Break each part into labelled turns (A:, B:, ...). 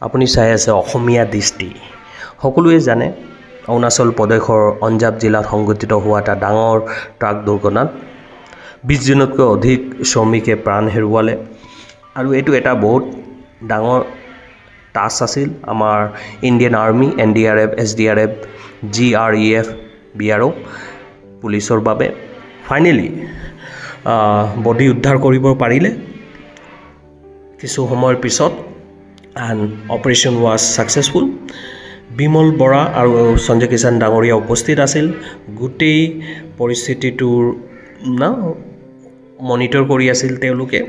A: আপুনি চাই আছে অসমীয়া দৃষ্টি। সকলোৱে জানে অৰুণাচল প্ৰদেশৰ অঞ্জাৱ জিলাত সংঘটিত হোৱা এটা ডাঙৰ ট্ৰাক দুৰ্ঘটনাত 20 জনতকৈ অধিক শ্ৰমিকে প্ৰাণ হেৰুৱালে আৰু এইটো এটা বহুত ডাঙৰ টাস্ক আছিল আমাৰ Indian army, NDRF, SDRF, GREF, BRO পুলিচৰ বাবে। ফাইনেলি বডি উদ্ধাৰ কৰিব পাৰিলে কিছু সময়ৰ পিছত। and operation was successful. Bimal Bora আৰু সঞ্জয় কিষাণ ডাঙৰীয়া উপস্থিত আছিল। গোটেই পৰিস্থিতিটোৰ মনিটৰ কৰি আছিল তেওঁলোকে।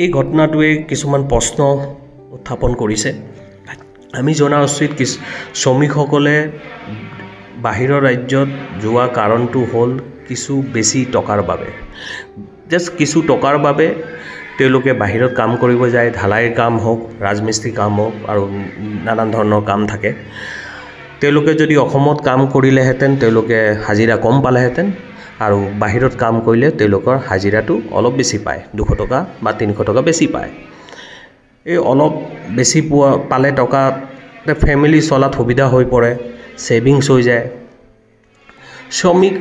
A: এই ঘটনাটোৱে কিছুমান প্ৰশ্ন উত্থাপন কৰিছে। আমি জনা উচিত শ্ৰমিকসকলে বাহিৰৰ ৰাজ্যত যোৱা কাৰণটো হ'ল কিছু বেছি টকাৰ বাবে। জাষ্ট কিছু টকাৰ বাবে তেওঁলোকে বাহিৰত কাম কৰিব যায়। ঢালাইৰ কাম হওক, ৰাজমিস্ত্ৰী কাম হওক আৰু নানান ধৰণৰ কাম থাকে। তেওঁলোকে যদি অসমত কাম কৰিলেহেঁতেন তেওঁলোকে হাজিৰা কম পালেহেঁতেন আৰু বাহিৰত কাম কৰিলে তেওঁলোকৰ হাজিৰাটো অলপ বেছি পায়, 200 টকা বা 300 টকা বেছি পায়। এই অলপ বেছি পালে টকা ফেমিলি চলাত সুবিধা হৈ পৰে, ছেভিংছ হৈ যায়। শ্ৰমিক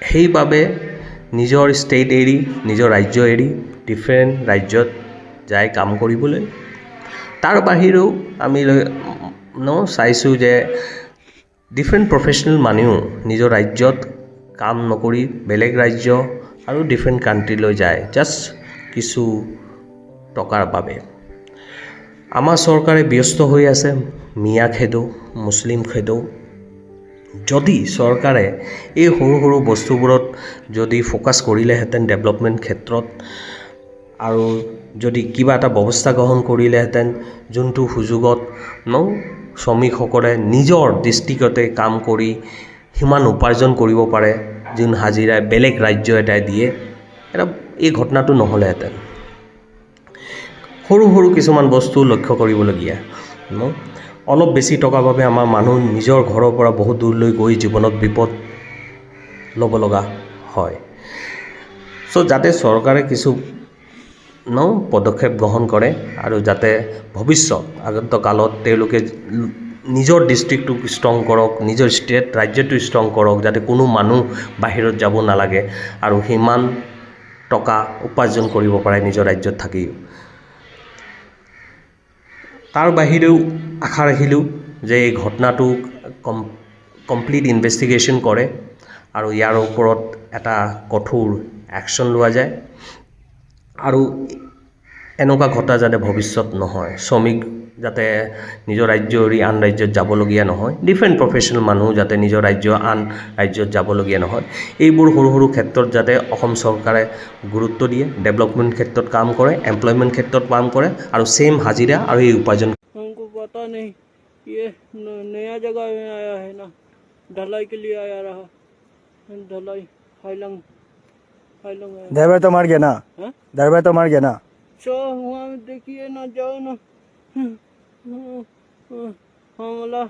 A: সেইবাবে নিজৰ ষ্টেট এৰি, নিজৰ ৰাজ্য এৰি ডিফাৰেণ্ট ৰাজ্যত যায় কাম কৰিবলৈ। তাৰ বাহিৰেও আমি চাইছোঁ যে ডিফাৰেণ্ট প্ৰফেশ্যনেল মানুহেও নিজৰ ৰাজ্যত কাম নকৰি বেলেগ ৰাজ্য আৰু ডিফাৰেণ্ট কাণ্ট্ৰিলৈ যায় জাষ্ট কিছু টকাৰ বাবে। আমাৰ চৰকাৰে ব্যস্ত হৈ আছে মিয়া খেদো, মুছলিম খেদো। যদি চৰকাৰে এই সৰু সৰু বস্তুবোৰত যদি ফ'কাছ কৰিলেহেঁতেন ডেভেলপমেণ্ট ক্ষেত্ৰত আৰু যদি কিবা এটা ব্যৱস্থা গ্ৰহণ কৰিলেহেঁতেন যোনটো সুযোগত শ্ৰমিকসকলে নিজৰ ডিষ্ট্ৰিক্টতে কাম কৰি সিমান উপাৰ্জন কৰিব পাৰে যোন হাজিৰাই বেলেগ ৰাজ্য এটাই দিয়ে, এই ঘটনাটো নহ'লেহেঁতেন। সৰু সৰু কিছুমান বস্তু লক্ষ্য কৰিবলগীয়া। অলপ বেছি টকাৰ বাবে আমাৰ মানুহ নিজৰ ঘৰৰ পৰা বহুত দূৰলৈ গৈ জীৱনত বিপদ ল'ব লগা হয়। যাতে চৰকাৰে কিছু পদক্ষেপ গ্ৰহণ কৰে আৰু যাতে ভৱিষ্যত আগন্তকালত তেওঁলোকে নিজৰ ডিষ্ট্ৰিক্টটোক ষ্ট্ৰং কৰক, নিজৰ ষ্টেট ৰাজ্যটো ষ্ট্ৰং কৰক, যাতে কোনো মানুহ বাহিৰত যাব নালাগে আৰু সিমান টকা উপাৰ্জন কৰিব পাৰে নিজৰ ৰাজ্যত থাকি। তাৰ বাহিৰেও আশা ৰাখিলোঁ যে এই ঘটনাটো কমপ্লিট ইনভেষ্টিগেশ্যন কৰে আৰু ইয়াৰ ওপৰত এটা কঠোৰ একশ্যন লোৱা যায় আৰু এনেকুৱা ঘটনা যাতে ভৱিষ্যত নহয়। শ্ৰমিক যাতে নিজৰ ৰাজ্য এৰি আন ৰাজ্যত যাবলগীয়া নহয়, ডিফাৰেণ্ট প্ৰফেশ্যনেল মানুহ যাতে নিজৰ ৰাজ্য আন ৰাজ্যত যাবলগীয়া নহয়। এইবোৰ সৰু সৰু ক্ষেত্ৰত যাতে অসম চৰকাৰে গুৰুত্ব দিয়ে, ডেভেলপমেণ্ট ক্ষেত্ৰত কাম কৰে, এমপ্লয়মেণ্ট ক্ষেত্ৰত কাম কৰে আৰু ছেম হাজিৰা আৰু এই উপাৰ্জন।
B: हमको पता नहीं, ये नया जगह में आया है ना, ढलाई के लिए आया रहा, ढलाई हाईलंग आया।
C: ड्राइवर तो मर गया ना? ड्राइवर तो मर गया ना?
B: वहाँ देखिए ना, जाओ ना, हमला